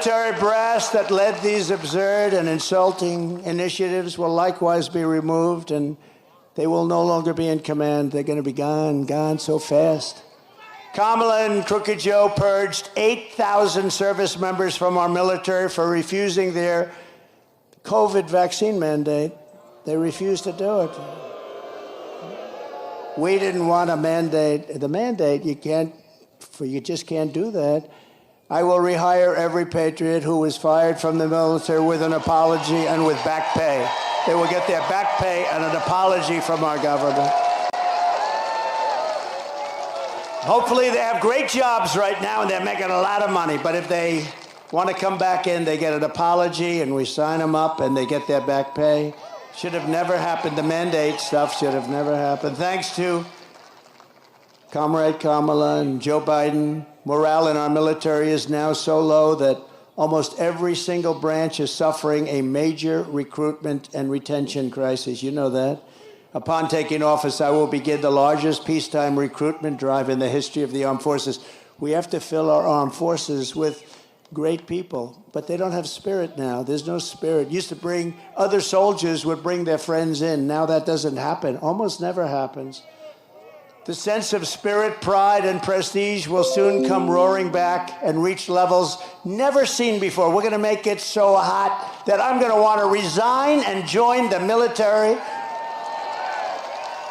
military brass that led these absurd and insulting initiatives will likewise be removed, and they will no longer be in command. They're going to be gone so fast. Kamala and Crooked Joe purged 8,000 service members from our military for refusing their COVID vaccine mandate. They refused to do it. We didn't want a mandate. The mandate, you just can't do that. I will rehire every patriot who was fired from the military with an apology and with back pay. They will get their back pay and an apology from our government. Hopefully they have great jobs right now and they're making a lot of money, but if they want to come back in, they get an apology and we sign them up and they get their back pay. Should have never happened. The mandate stuff should have never happened. Thanks to Comrade Kamala and Joe Biden, morale in our military is now so low that almost every single branch is suffering a major recruitment and retention crisis. You know that. Upon taking office, I will begin the largest peacetime recruitment drive in the history of the armed forces. We have to fill our armed forces with great people, but they don't have spirit now. There's no spirit. Used to bring, other soldiers would bring their friends in. Now that doesn't happen. Almost never happens. The sense of spirit, pride, and prestige will soon come roaring back and reach levels never seen before. We're going to make it so hot that I'm going to want to resign and join the military.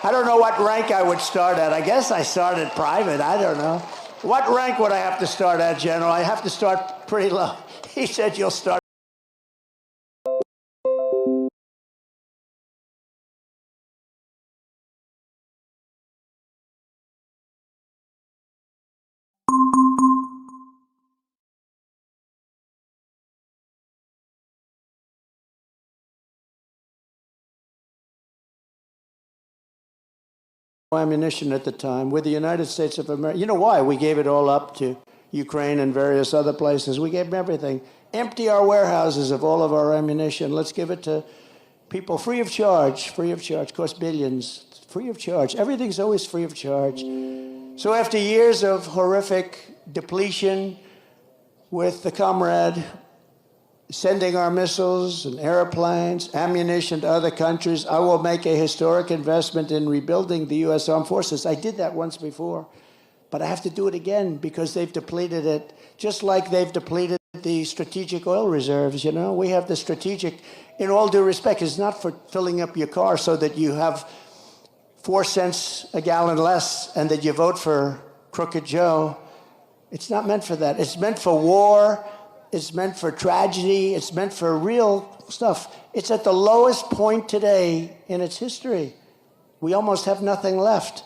I don't know what rank I would start at. I guess I started private. I don't know. What rank would I have to start at, General? I have to start pretty low. He said you'll start. Ammunition at the time with the United States of America. You know why? We gave it all up to Ukraine and various other places. We gave them everything. Empty our warehouses of all of our ammunition. Let's give it to people free of charge. Free of charge. Cost billions. Free of charge. Everything's always free of charge. So after years of horrific depletion with the comrade sending our missiles and airplanes, ammunition to other countries, I will make a historic investment in rebuilding the U.S. Armed Forces. I did that once before, but I have to do it again because they've depleted it, just like they've depleted the strategic oil reserves. You know, we have the strategic, in all due respect, it's not for filling up your car so that you have 4 cents a gallon less and that you vote for Crooked Joe. It's not meant for that. It's meant for war. It's meant for tragedy. It's meant for real stuff. It's at the lowest point today in its history. We almost have nothing left.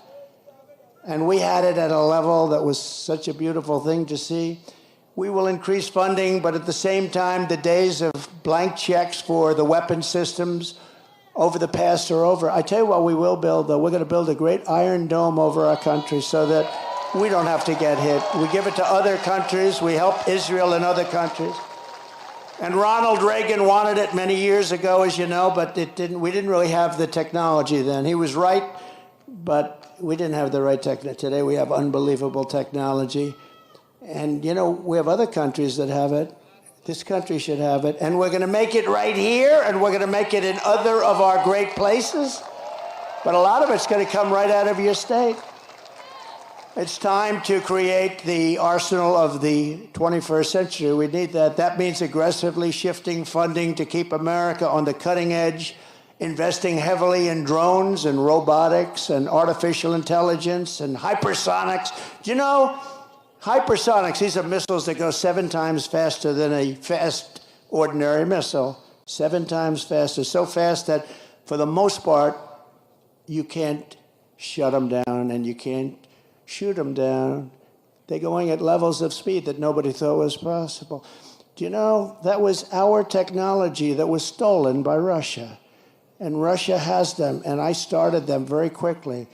And we had it at a level that was such a beautiful thing to see. We will increase funding, but at the same time, the days of blank checks for the weapon systems over the past are over. I tell you what we will build, though. We're going to build a great iron dome over our country so that we don't have to get hit. We give it to other countries. We help Israel and other countries. And Ronald Reagan wanted it many years ago, as you know, but we didn't really have the technology then. He was right, but we didn't have the right technology. Today we have unbelievable technology. And, you know, we have other countries that have it. This country should have it. And we're going to make it right here, and we're going to make it in other of our great places. But a lot of it's going to come right out of your state. It's time to create the arsenal of the 21st century. We need that. That means aggressively shifting funding to keep America on the cutting edge, investing heavily in drones and robotics and artificial intelligence and hypersonics. Do you know, hypersonics, these are missiles that go 7 times faster than a fast ordinary missile. 7 times faster. So fast that, for the most part, you can't shut them down and you can't shoot them down. They're going at levels of speed that nobody thought was possible. Do you know, that was our technology that was stolen by Russia. And Russia has them, and I started them very quickly.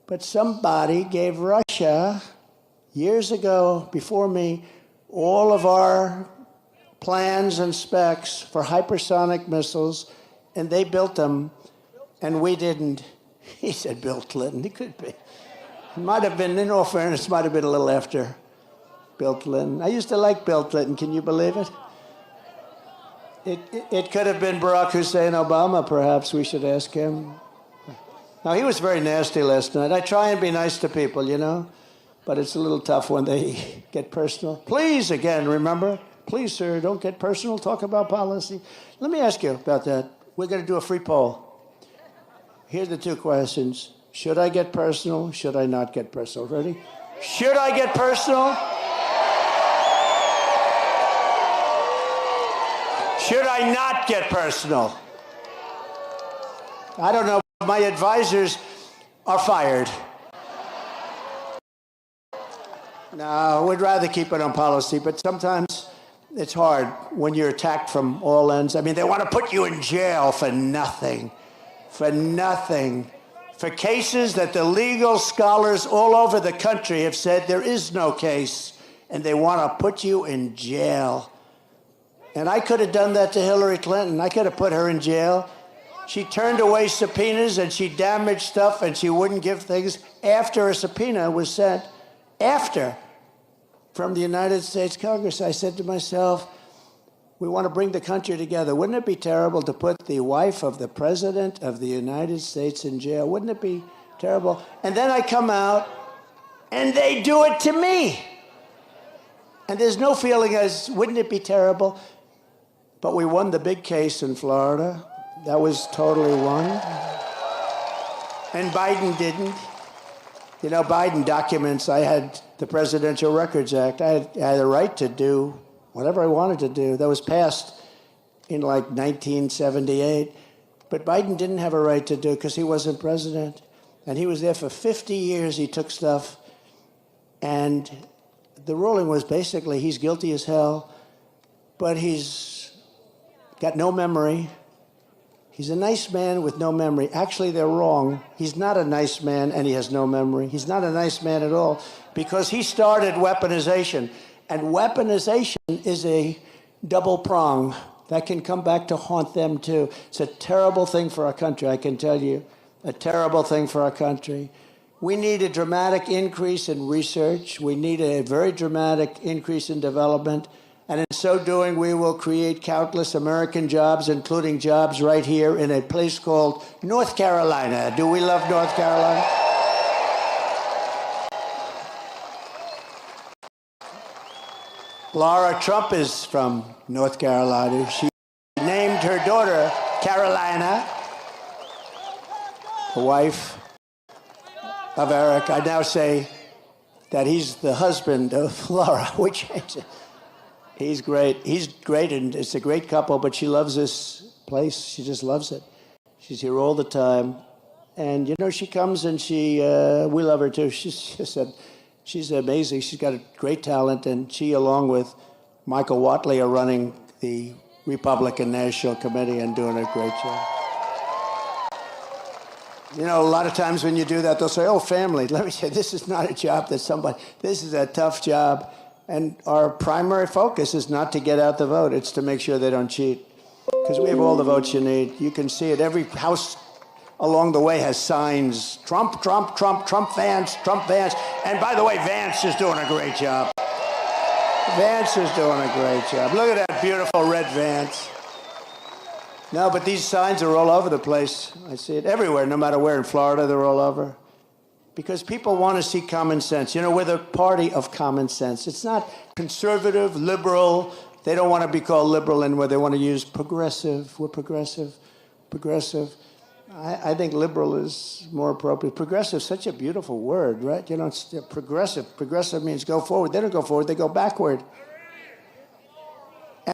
But somebody gave Russia, years ago, before me, all of our plans and specs for hypersonic missiles, and they built them, and we didn't. He said Bill Clinton. He could be. It might have been, in all fairness, might have been a little after Bill Clinton. I used to like Bill Clinton. Can you believe it? It could have been Barack Hussein Obama, perhaps we should ask him. Now, he was very nasty last night. I try and be nice to people, you know, but it's a little tough when they get personal. Please, again, remember, please, sir, don't get personal. Talk about policy. Let me ask you about that. We're going to do a free poll. Here's the two questions. Should I get personal? Should I not get personal? Ready? Should I get personal? Should I not get personal? I don't know. My advisors are fired. No, we'd rather keep it on policy, but sometimes it's hard when you're attacked from all ends. I mean, they want to put you in jail for nothing. For nothing. For cases that the legal scholars all over the country have said there is no case, and they want to put you in jail. And I could have done that to Hillary Clinton. I could have put her in jail. She turned away subpoenas and she damaged stuff and she wouldn't give things after a subpoena was sent, from the United States Congress. I said to myself, we want to bring the country together. Wouldn't it be terrible to put the wife of the President of the United States in jail? Wouldn't it be terrible? And then I come out and they do it to me. And there's no feeling as, wouldn't it be terrible? But we won the big case in Florida. That was totally won. And Biden didn't. You know, Biden documents, I had the Presidential Records Act. I had a right to do whatever I wanted to do. That was passed in like 1978. But Biden didn't have a right to do it because he wasn't president. And he was there for 50 years. He took stuff. And the ruling was basically he's guilty as hell, but he's got no memory. He's a nice man with no memory. Actually, they're wrong. He's not a nice man and he has no memory. He's not a nice man at all because he started weaponization. And weaponization is a double prong that can come back to haunt them too. It's a terrible thing for our country, I can tell you. A terrible thing for our country. We need a dramatic increase in research. We need a very dramatic increase in development. And in so doing, we will create countless American jobs, including jobs right here in a place called North Carolina. Do we love North Carolina? Laura Trump is from North Carolina. She named her daughter Carolina, the wife of Eric. I now say that he's the husband of Laura. We changed it. He's great. He's great, and it's a great couple, but she loves this place. She just loves it. She's here all the time. And, you know, she comes and we love her too. She's amazing. She's got a great talent, and she, along with Michael Watley, are running the Republican National Committee and doing a great job. You know, a lot of times when you do that, they'll say, oh, family. Let me say, this is not a job that this is a tough job. And our primary focus is not to get out the vote. It's to make sure they don't cheat. Because we have all the votes you need. You can see it. Every house along the way has signs. Trump, Trump, Trump, Trump Vance, Trump Vance. And by the way, Vance is doing a great job. Vance is doing a great job. Look at that beautiful red Vance. No, but these signs are all over the place. I see it everywhere, no matter where. In Florida, they're all over. Because people want to see common sense. You know, we're the party of common sense. It's not conservative, liberal. They don't want to be called liberal anymore. They want to use progressive. We're progressive. Progressive. I think liberal is more appropriate. Progressive is such a beautiful word, right? You know, it's progressive. Progressive means go forward. They don't go forward. They go backward.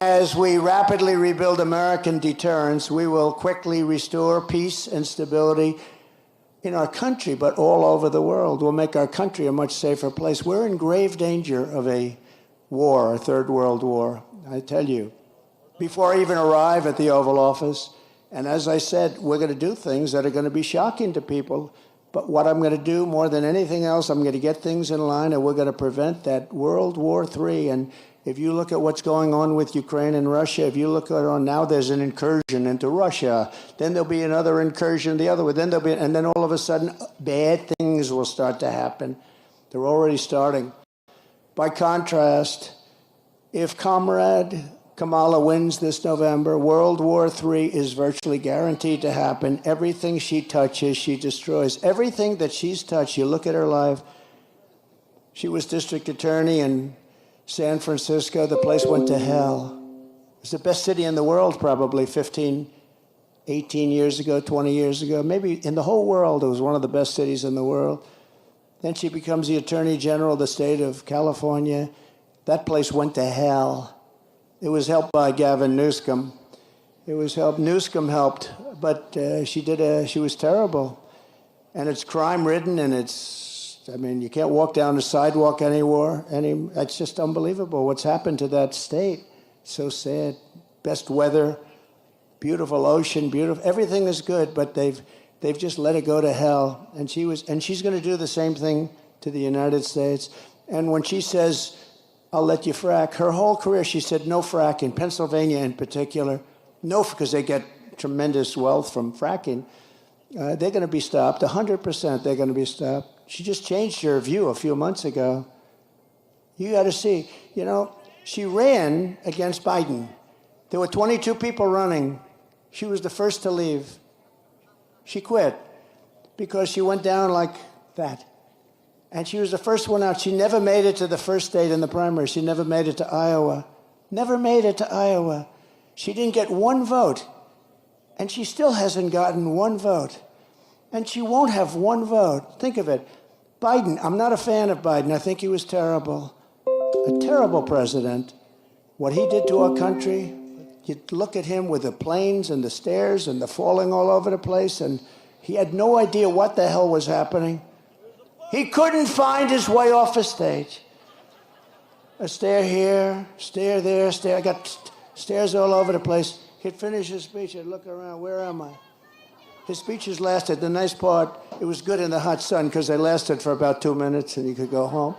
As we rapidly rebuild American deterrence, we will quickly restore peace and stability in our country, but all over the world. We'll make our country a much safer place. We're in grave danger of a war, a third world war, I tell you. Before I even arrive at the Oval Office, and as I said, we're going to do things that are going to be shocking to people, but what I'm going to do more than anything else, I'm going to get things in line, and we're going to prevent that World War III. And if you look at what's going on with Ukraine and Russia, if you look at it now, there's an incursion into Russia. Then there'll be another incursion the other way. Then there'll be, and then all of a sudden, bad things will start to happen. They're already starting. By contrast, if Comrade Kamala wins this November. World War III is virtually guaranteed to happen. Everything she touches, she destroys. Everything that she's touched, you look at her life. She was district attorney in San Francisco. The place went to hell. It's the best city in the world, probably 15, 18 years ago, 20 years ago. Maybe in the whole world, it was one of the best cities in the world. Then she becomes the Attorney General of the state of California. That place went to hell. It was helped by Gavin Newsom. Newsom helped, but she was terrible. And it's crime-ridden, and you can't walk down the sidewalk anymore. It's just unbelievable what's happened to that state. So sad. Best weather, beautiful ocean, everything is good, but they've just let it go to hell. And she's going to do the same thing to the United States. And when she says, I'll let you frack, her whole career she said no frack, in Pennsylvania in particular. No, because they get tremendous wealth from fracking. They're going to be stopped, 100% they're going to be stopped. She just changed her view a few months ago. You got to see, she ran against Biden. There were 22 people running. She was the first to leave. She quit because she went down like that. And she was the first one out. She never made it to the first state in the primary. She never made it to Iowa. Never made it to Iowa. She didn't get one vote. And she still hasn't gotten one vote. And she won't have one vote. Think of it. Biden, I'm not a fan of Biden. I think he was terrible. A terrible president. What he did to our country, you look at him with the planes and the stairs and the falling all over the place, and he had no idea what the hell was happening. He couldn't find his way off a stage. A stair here, stair there, stair. I got stairs all over the place. He'd finish his speech. I'd look around. Where am I? His speeches lasted. The nice part, it was good in the hot sun because they lasted for about 2 minutes and you could go home.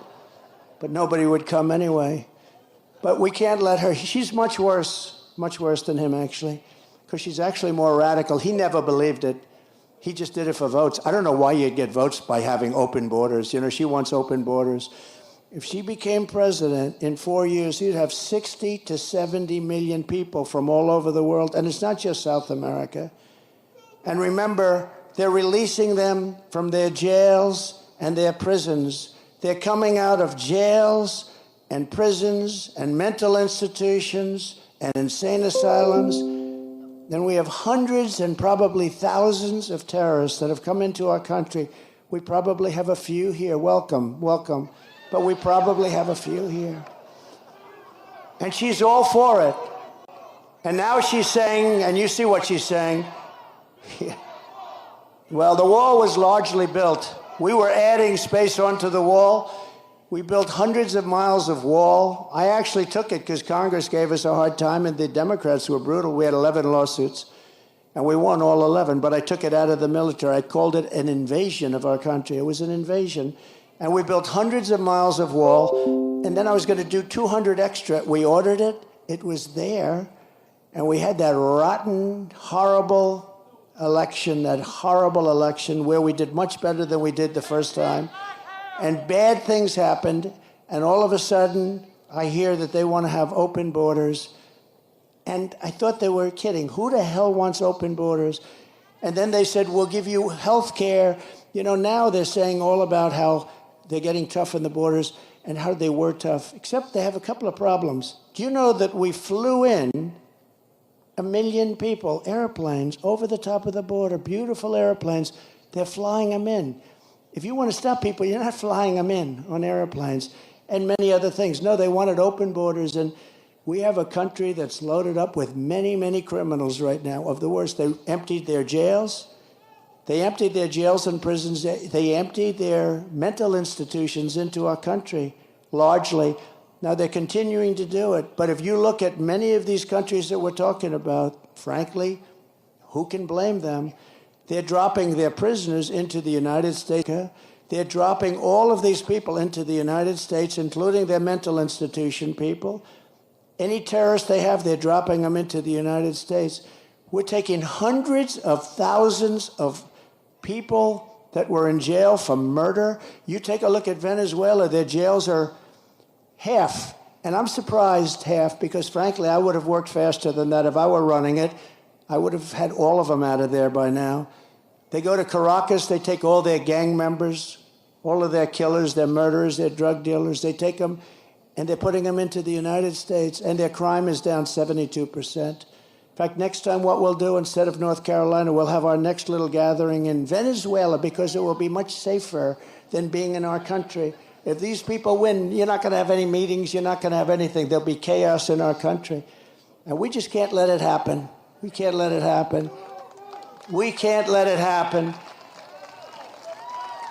But nobody would come anyway. But we can't let her. She's much worse than him, actually, because she's actually more radical. He never believed it. He just did it for votes. I don't know why you'd get votes by having open borders. She wants open borders. If she became president in 4 years, she'd have 60 to 70 million people from all over the world. And it's not just South America. And remember, they're releasing them from their jails and their prisons. They're coming out of jails and prisons and mental institutions and insane asylums. Then we have hundreds and probably thousands of terrorists that have come into our country. We probably have a few here. Welcome. But we probably have a few here. And she's all for it. And now she's saying, and you see what she's saying, well, the wall was largely built. We were adding space onto the wall. We built hundreds of miles of wall. I actually took it because Congress gave us a hard time and the Democrats were brutal. We had 11 lawsuits and we won all 11, but I took it out of the military. I called it an invasion of our country. It was an invasion. And we built hundreds of miles of wall. And then I was going to do 200 extra. We ordered it. It was there. And we had that rotten, horrible election where we did much better than we did the first time. And bad things happened, and all of a sudden, I hear that they want to have open borders. And I thought they were kidding. Who the hell wants open borders? And then they said, we'll give you health care. Now they're saying all about how they're getting tough on the borders and how they were tough, except they have a couple of problems. Do you know that we flew in 1 million people, airplanes, over the top of the border, beautiful airplanes. They're flying them in. If you want to stop people, you're not flying them in on airplanes and many other things. No, they wanted open borders, and we have a country that's loaded up with many, many criminals right now, of the worst. They emptied their jails. They emptied their jails and prisons. They emptied their mental institutions into our country, largely. Now, they're continuing to do it. But if you look at many of these countries that we're talking about, frankly, who can blame them? They're dropping their prisoners into the United States. They're dropping all of these people into the United States, including their mental institution people. Any terrorists they have, they're dropping them into the United States. We're taking hundreds of thousands of people that were in jail for murder. You take a look at Venezuela, their jails are half And I'm surprised half because, frankly, I would have worked faster than that. If I were running it, I would have had all of them out of there by now. They go to Caracas, they take all their gang members, all of their killers, their murderers, their drug dealers, they take them and they're putting them into the United States, and their crime is down 72%. In fact, next time what we'll do, instead of North Carolina, we'll have our next little gathering in Venezuela because it will be much safer than being in our country. If these people win, you're not going to have any meetings, you're not going to have anything. There'll be chaos in our country. And we just can't let it happen. We can't let it happen. We can't let it happen.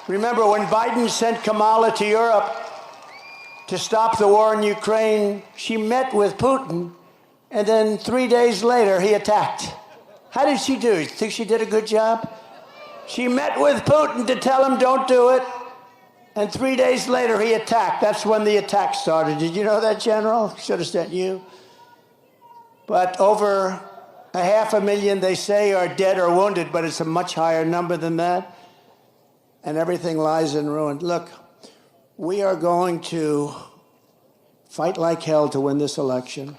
Remember, when Biden sent Kamala to Europe to stop the war in Ukraine, she met with Putin, and then 3 days later, he attacked. How did she do? You think she did a good job? She met with Putin to tell him don't do it, and 3 days later, he attacked. That's when the attack started. Did you know that, General? Should have sent you. But over 500,000, they say, are dead or wounded, but it's a much higher number than that, and everything lies in ruin. Look, we are going to fight like hell to win this election.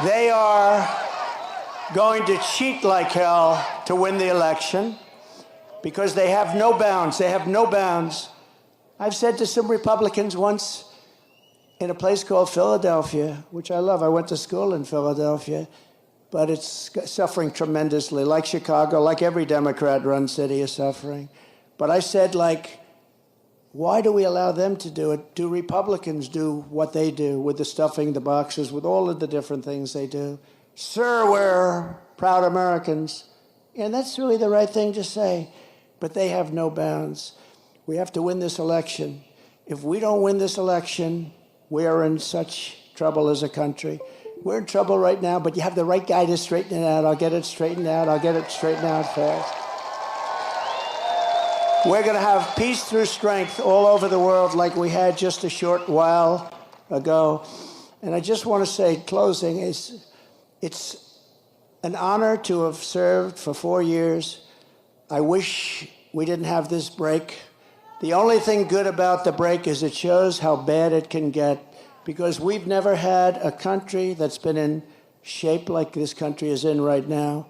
They are going to cheat like hell to win the election because they have no bounds. They have no bounds. I've said to some Republicans once in a place called Philadelphia, which I love. I went to school in Philadelphia, but it's suffering tremendously, like Chicago, like every Democrat-run city is suffering. But I said, why do we allow them to do it? Do Republicans do what they do with the stuffing the boxes, with all of the different things they do? Sir, we're proud Americans. And that's really the right thing to say. But they have no bounds. We have to win this election. If we don't win this election, we are in such trouble as a country. We're in trouble right now, but you have the right guy to straighten it out. I'll get it straightened out. I'll get it straightened out fast. We're going to have peace through strength all over the world like we had just a short while ago. And I just want to say, closing, it's an honor to have served for 4 years. I wish we didn't have this break. The only thing good about the break is it shows how bad it can get, because we've never had a country that's been in shape like this country is in right now.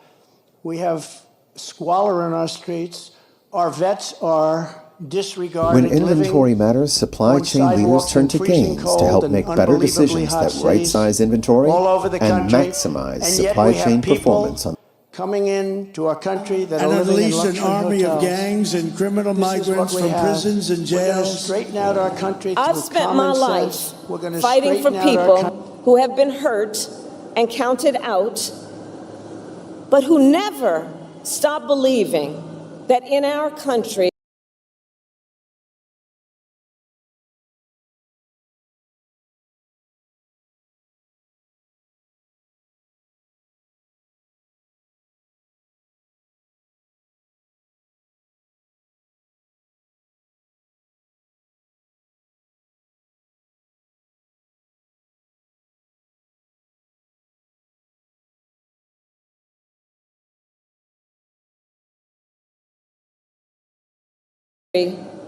We have squalor in our streets. Our vets are disregarded. When inventory matters, supply chain leaders turn to gains to help make better decisions that right-size inventory and maximize supply chain performance. Coming into our country that and are living in unleash an army hotels. of gangs and criminal migrants from prisons and jails. We're going to straighten out our country. I've spent my life fighting for people who have been hurt and counted out, but who never stop believing that in our country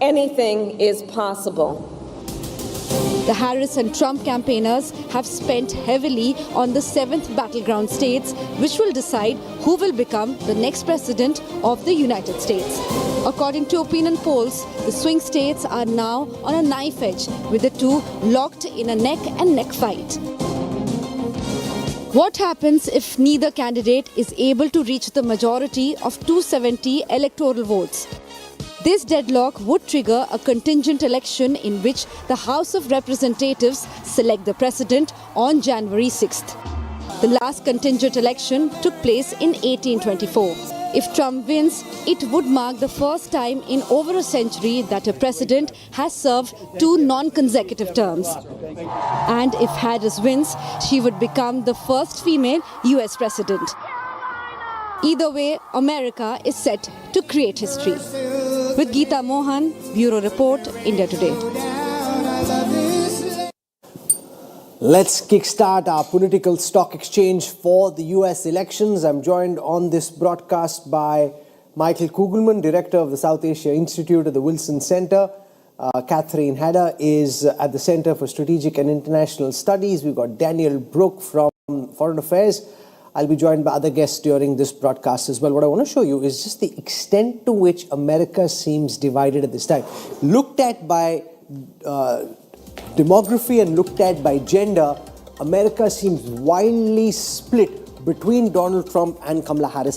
anything is possible. The Harris and Trump campaigners have spent heavily on the 7th battleground states, which will decide who will become the next president of the United States. According to opinion polls, the swing states are now on a knife edge, with the two locked in a neck-and-neck fight. What happens if neither candidate is able to reach the majority of 270 electoral votes? This deadlock would trigger a contingent election in which the House of Representatives select the president on January 6th. The last contingent election took place in 1824. If Trump wins, it would mark the first time in over a century that a president has served 2 non-consecutive terms. And if Harris wins, she would become the first female US president. Either way, America is set to create history. With Geeta Mohan, Bureau Report, India Today. Let's kickstart our political stock exchange for the US elections. I'm joined on this broadcast by Michael Kugelman, Director of the South Asia Institute at the Wilson Center, Catherine Hadder is at the Center for Strategic and International Studies. We've got Daniel Brooke from Foreign Affairs. I'll be joined by other guests during this broadcast as well. What I want to show you is just the extent to which America seems divided at this time. Looked at by demography and looked at by gender, America seems wildly split between Donald Trump and Kamala Harris.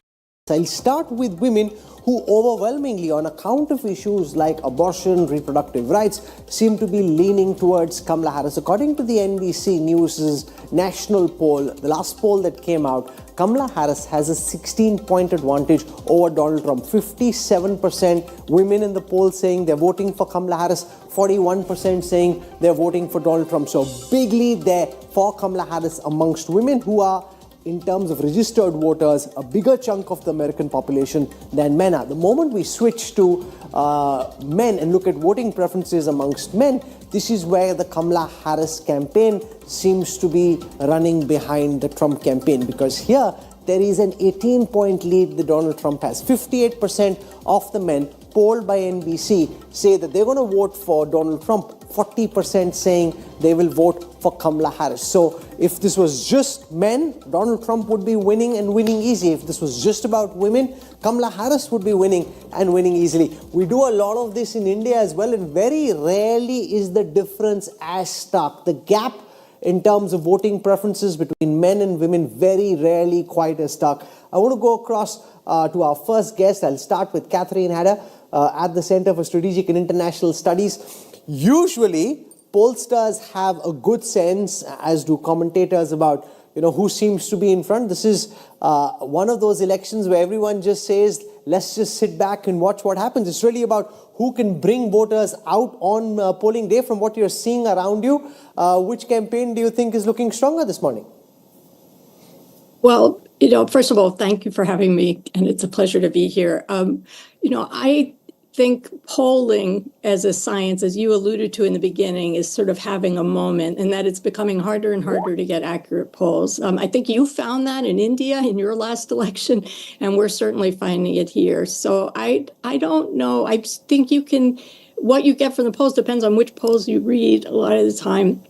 I'll start with women who overwhelmingly, on account of issues like abortion, reproductive rights, seem to be leaning towards Kamala Harris. According to the NBC News' national poll, the last poll that came out, Kamala Harris has a 16-point advantage over Donald Trump. 57% women in the poll saying they're voting for Kamala Harris, 41% saying they're voting for Donald Trump. So big lead there for Kamala Harris amongst women who are, in terms of registered voters, a bigger chunk of the American population than men are. The moment we switch to men and look at voting preferences amongst men, this is where the Kamala Harris campaign seems to be running behind the Trump campaign, because here there is an 18-point lead that Donald Trump has. 58% of the men polled by NBC say that they're going to vote for Donald Trump. 40% saying they will vote for Kamala Harris. So if this was just men, Donald Trump would be winning and winning easy. If this was just about women, Kamala Harris would be winning and winning easily. We do a lot of this in India as well, and very rarely is the difference as stark. The gap in terms of voting preferences between men and women, very rarely quite as stark. I want to go across to our first guest. I'll start with Catherine Hadder at the Center for Strategic and International Studies. Usually, pollsters have a good sense, as do commentators, about who seems to be in front. This is one of those elections where everyone just says, let's just sit back and watch what happens. It's really about who can bring voters out on polling day. From what you're seeing around you, which campaign do you think is looking stronger this morning? Well, first of all, thank you for having me, and it's a pleasure to be here. I think polling as a science, as you alluded to in the beginning, is sort of having a moment, and that it's becoming harder and harder to get accurate polls. I think you found that in India in your last election, and we're certainly finding it here. So I don't know. I think what you get from the polls depends on which polls you read a lot of the time.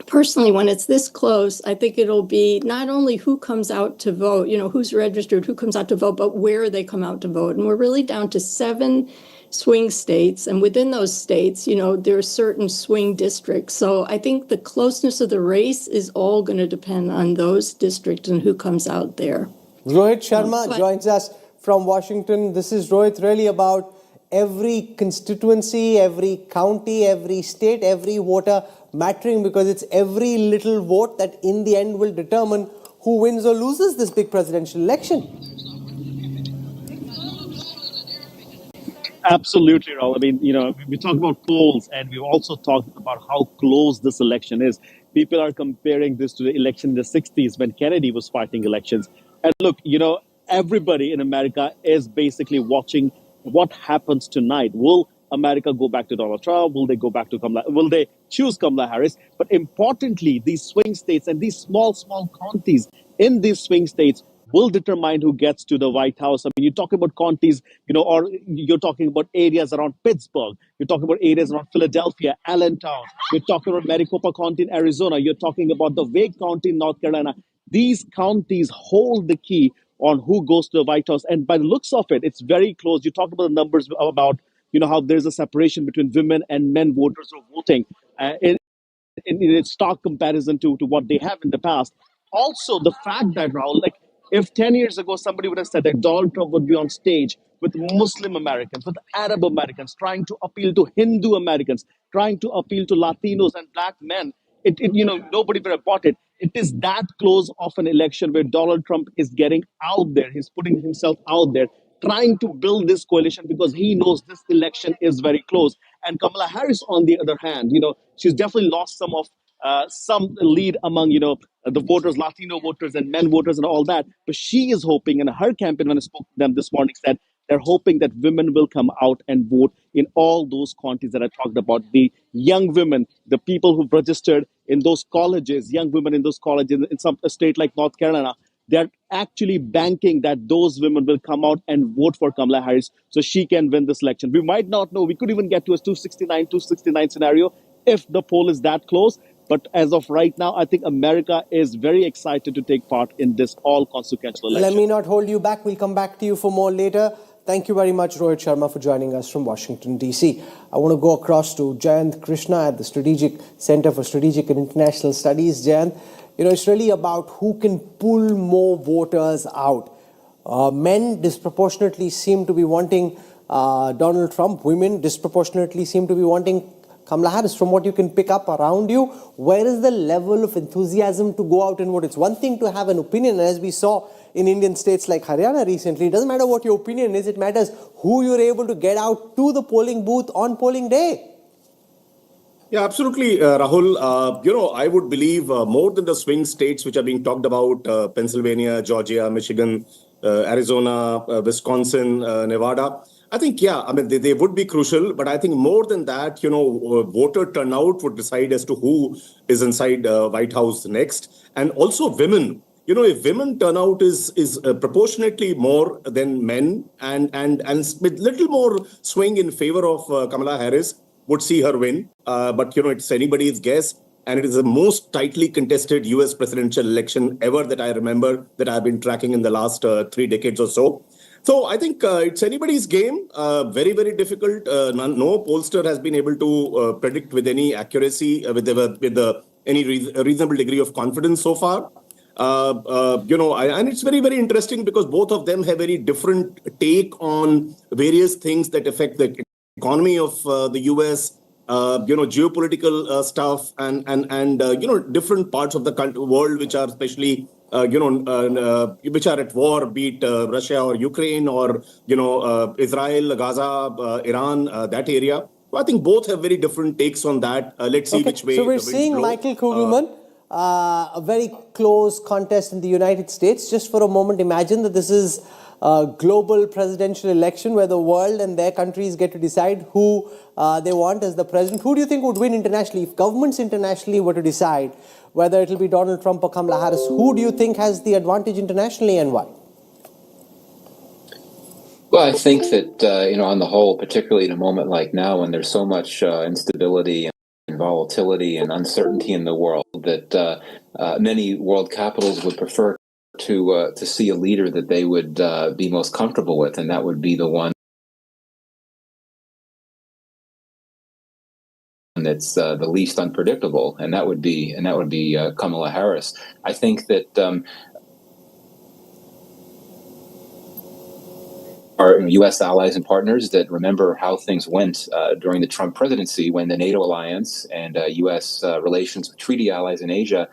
Personally, when it's this close, I think it'll be not only who comes out to vote, who's registered, who comes out to vote, but where they come out to vote. And we're really down to 7 swing states. And within those states, there are certain swing districts. So I think the closeness of the race is all going to depend on those districts and who comes out there. Rohit Sharma joins us from Washington. This is, Rohit, really about every constituency, every county, every state, every voter mattering, because it's every little vote that in the end will determine who wins or loses this big presidential election. Absolutely, Raul. I mean, we talk about polls, and we've also talked about how close this election is. People are comparing this to the election in the 60s when Kennedy was fighting elections. And look, everybody in America is basically watching what happens tonight. Will America go back to Donald Trump? Will they go back to Kamala? Will they choose Kamala Harris? But importantly, these swing states and these small counties in these swing states will determine who gets to the White House. I mean, you talk about counties, or you're talking about areas around Pittsburgh. You're talking about areas around Philadelphia, Allentown. You're talking about Maricopa County in Arizona. You're talking about the Wake County in North Carolina. These counties hold the key on who goes to the White House. And by the looks of it, it's very close. You talked about the numbers about, how there's a separation between women and men voters who are voting in stark comparison to what they have in the past. Also, the fact that, Raul, if 10 years ago somebody would have said that Donald Trump would be on stage with Muslim Americans, with Arab Americans, trying to appeal to Hindu Americans, trying to appeal to Latinos and black men, nobody would have bought it. It is that close of an election where Donald Trump is getting out there. He's putting himself out there, trying to build this coalition because he knows this election is very close. And Kamala Harris, on the other hand, she's definitely lost some lead among, the voters, Latino voters and men voters and all that. But she is hoping, and her campaign, when I spoke to them this morning, said they're hoping that women will come out and vote in all those counties that I talked about. The young women, the people who've registered in those colleges, young women in those colleges, in some state like North Carolina, they're actually banking that those women will come out and vote for Kamala Harris so she can win this election. We might not know. We could even get to a 269 scenario if the poll is that close. But as of right now, I think America is very excited to take part in this all-consequential election. Let me not hold you back. We'll come back to you for more later. Thank you very much, Rohit Sharma, for joining us from Washington, D.C. I want to go across to Jayant Krishna at the Strategic Center for Strategic and International Studies. Jayant, it's really about who can pull more voters out. Men disproportionately seem to be wanting Donald Trump. Women disproportionately seem to be wanting Kamala Harris. From what you can pick up around you, where is the level of enthusiasm to go out and vote? It's one thing to have an opinion, and as we saw in Indian states like Haryana recently, it doesn't matter what your opinion is, it matters who you're able to get out to the polling booth on polling day. Yeah, absolutely, Rahul. I would believe more than the swing states which are being talked about, Pennsylvania, Georgia, Michigan, Arizona, Wisconsin, Nevada. I think, they would be crucial. But I think more than that, voter turnout would decide as to who is inside White House next. And also women. If women turnout is proportionately more than men and with little more swing in favor of Kamala Harris, would see her win. But, it's anybody's guess. And it is the most tightly contested U.S. presidential election ever that I remember that I've been tracking in the last 3 decades or so. So I think it's anybody's game. Very, very difficult. No pollster has been able to predict with any accuracy, with any reasonable degree of confidence so far. And it's very, very interesting because both of them have very different take on various things that affect the economy of the U.S., geopolitical stuff and different parts of the world which are especially, which are at war, be it Russia or Ukraine or, Israel, Gaza, Iran, that area. So I think both have very different takes on that. Let's see which way. So we're seeing Michael Kugelman, a very close contest in the United States. Just for a moment, imagine that this is a global presidential election where the world and their countries get to decide who they want as the president. Who do you think would win internationally? If governments internationally were to decide whether it will be Donald Trump or Kamala Harris, who do you think has the advantage internationally and why? Well, I think that, on the whole, particularly in a moment like now when there's so much instability and volatility and uncertainty in the world, that many world capitals would prefer to see a leader that they would be most comfortable with, and that would be the one that's the least unpredictable, and that would be Kamala Harris. I think that our U.S. allies and partners that remember how things went during the Trump presidency when the NATO alliance and U.S. relations with treaty allies in Asia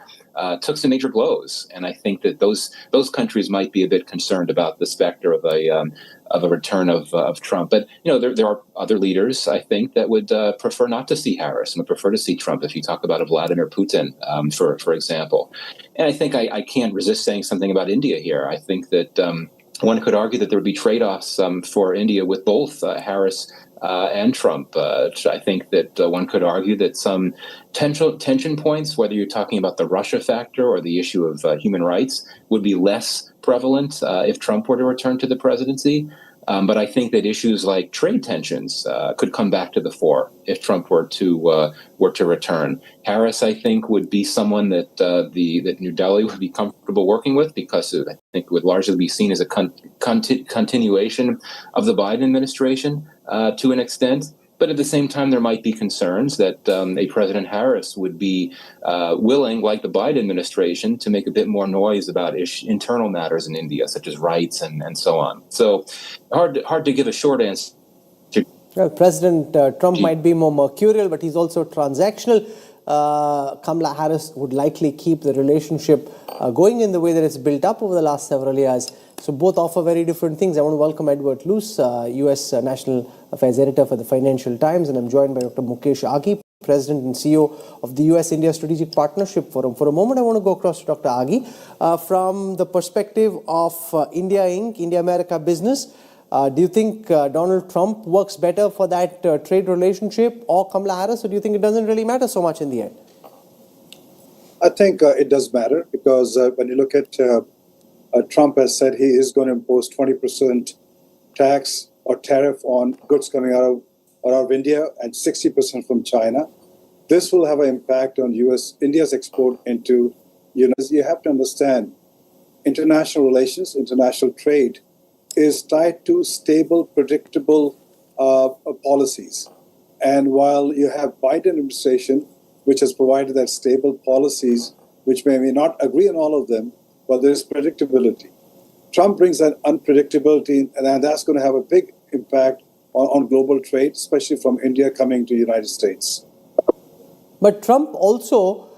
took some major blows, and I think that those countries might be a bit concerned about the specter of a return of Trump. But there are other leaders, I think, that would prefer not to see Harris and would prefer to see Trump. If you talk about a Vladimir Putin, for example, and I think I can't resist saying something about India here. I think that one could argue that there would be trade-offs for India with both Harris and Trump. I think that one could argue that some tension points, whether you're talking about the Russia factor or the issue of human rights, would be less prevalent if Trump were to return to the presidency. But I think that issues like trade tensions could come back to the fore if Trump were to return. Harris, I think, would be someone that that New Delhi would be comfortable working with because I think it would largely be seen as a continuation of the Biden administration to an extent. But at the same time, there might be concerns that a President Harris would be willing, like the Biden administration, to make a bit more noise about internal matters in India, such as rights and so on. So hard to give a short answer. Well, President Trump might be more mercurial, but he's also transactional. Kamala Harris would likely keep the relationship going in the way that it's built up over the last several years. So both offer very different things. I want to welcome Edward Luce, U.S. National Affairs Editor for the Financial Times, and I'm joined by Dr. Mukesh Aghi, President and CEO of the U.S.-India Strategic Partnership Forum. For a moment, I want to go across to Dr. Aghi. From the perspective of India Inc., India-America Business, do you think Donald Trump works better for that trade relationship or Kamala Harris, or do you think it doesn't really matter so much in the end? I think it does matter because when you look at Trump has said he is going to impose 20% tax or tariff on goods coming out of India and 60% from China. This will have an impact on India's export into, you have to understand, international relations, international trade is tied to stable, predictable policies. And while you have Biden administration, which has provided that stable policies, which may not agree on all of them, but there is predictability. Trump brings that unpredictability, and that's going to have a big impact on global trade, especially from India coming to the United States. But Trump also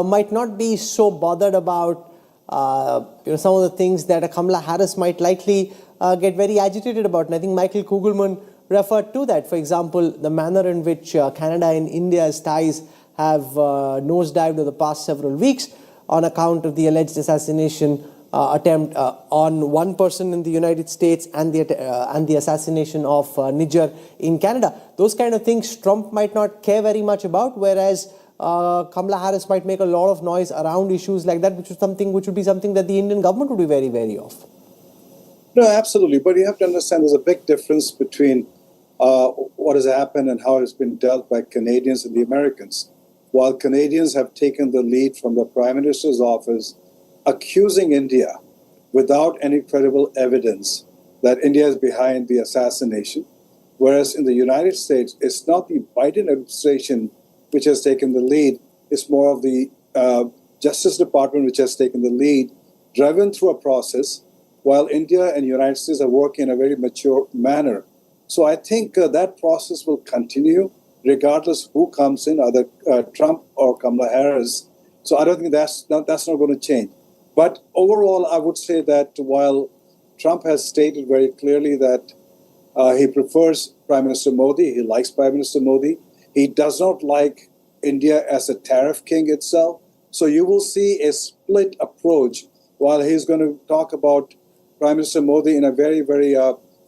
might not be so bothered about some of the things that Kamala Harris might likely get very agitated about. And I think Michael Kugelman referred to that. For example, the manner in which Canada and India's ties have nosedived over the past several weeks on account of the alleged assassination attempt on one person in the United States and the assassination of Niger in Canada. Those kind of things Trump might not care very much about, whereas Kamala Harris might make a lot of noise around issues like that, which would be something that the Indian government would be very wary of. No, absolutely. But you have to understand there's a big difference between what has happened and how it's been dealt by Canadians and the Americans. While Canadians have taken the lead from the Prime Minister's office, accusing India without any credible evidence that India is behind the assassination, whereas in the United States, it's not the Biden administration which has taken the lead, it's more of the Justice Department which has taken the lead, driven through a process, while India and the United States are working in a very mature manner. So I think that process will continue regardless who comes in, either Trump or Kamala Harris. So I don't think that's not going to change. But overall, I would say that while Trump has stated very clearly that he prefers Prime Minister Modi, he likes Prime Minister Modi, he does not like India as a tariff king itself. So you will see a split approach while he's going to talk about Prime Minister Modi in a very, very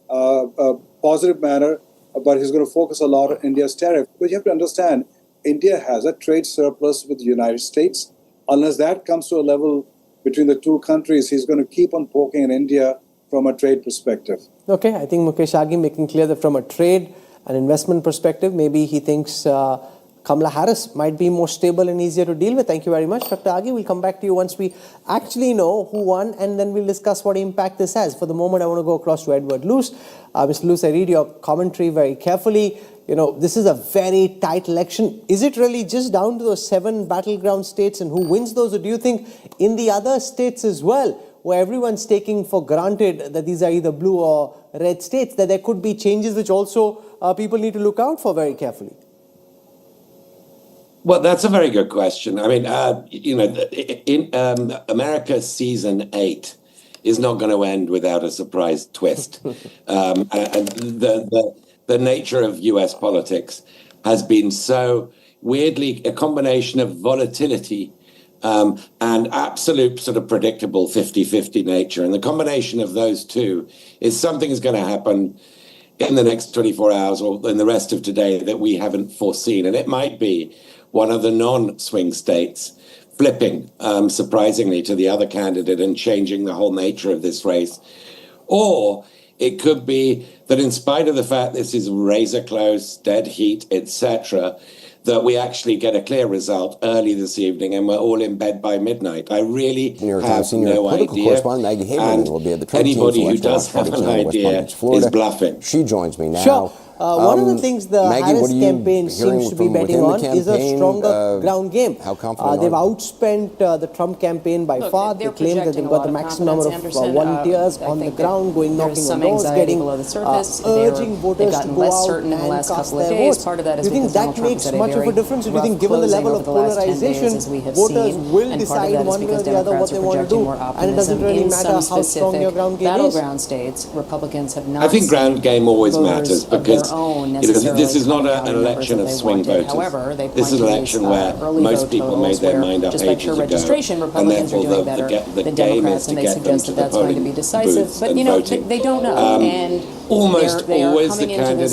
positive manner, but he's going to focus a lot on India's tariff. But you have to understand, India has a trade surplus with the United States. Unless that comes to a level between the two countries, he's going to keep on poking at India from a trade perspective. Okay, I think Mukesh Aghi making clear that from a trade and investment perspective, maybe he thinks Kamala Harris might be more stable and easier to deal with. Thank you very much, Dr. Aghi. We'll come back to you once we actually know who won, and then we'll discuss what impact this has. For the moment, I want to go across to Edward Luce. Mr. Luce, I read your commentary very carefully. This is a very tight election. Is it really just down to those 7 battleground states and who wins those? Or do you think in the other states as well, where everyone's taking for granted that these are either blue or red states, that there could be changes which also people need to look out for very carefully? Well, that's a very good question. I mean, in America's season 8 is not going to end without a surprise twist. And the nature of US politics has been so weirdly a combination of volatility and absolute sort of predictable 50-50 nature. And the combination of those two is something is going to happen in the next 24 hours or in the rest of today that we haven't foreseen. And it might be one of the non-swing states flipping, surprisingly, to the other candidate and changing the whole nature of this race. Or it could be that in spite of the fact this is razor close, dead heat, etc., that we actually get a clear result early this evening and we're all in bed by midnight. I really have no idea. And anybody who does have an idea is bluffing. She joins me now. Sure. One of the things the Harris campaign seems to be betting on is a stronger ground game. How confident they've outspent the Trump campaign by far. They claim that they've got the maximum number of volunteers on the ground, going knocking on doors, getting urging voters to go out and cast their votes. Do you think that makes much of a difference? Do you think, given the level of polarization, voters will decide one way or the other what they want to do, and it doesn't really matter how strong your ground game is? I think ground game always matters because this is not an election of swing voters. This is an election where most people made their mind up ages ago, and therefore the game is to get them to the polling booths and voting. They don't know. Almost always the candidate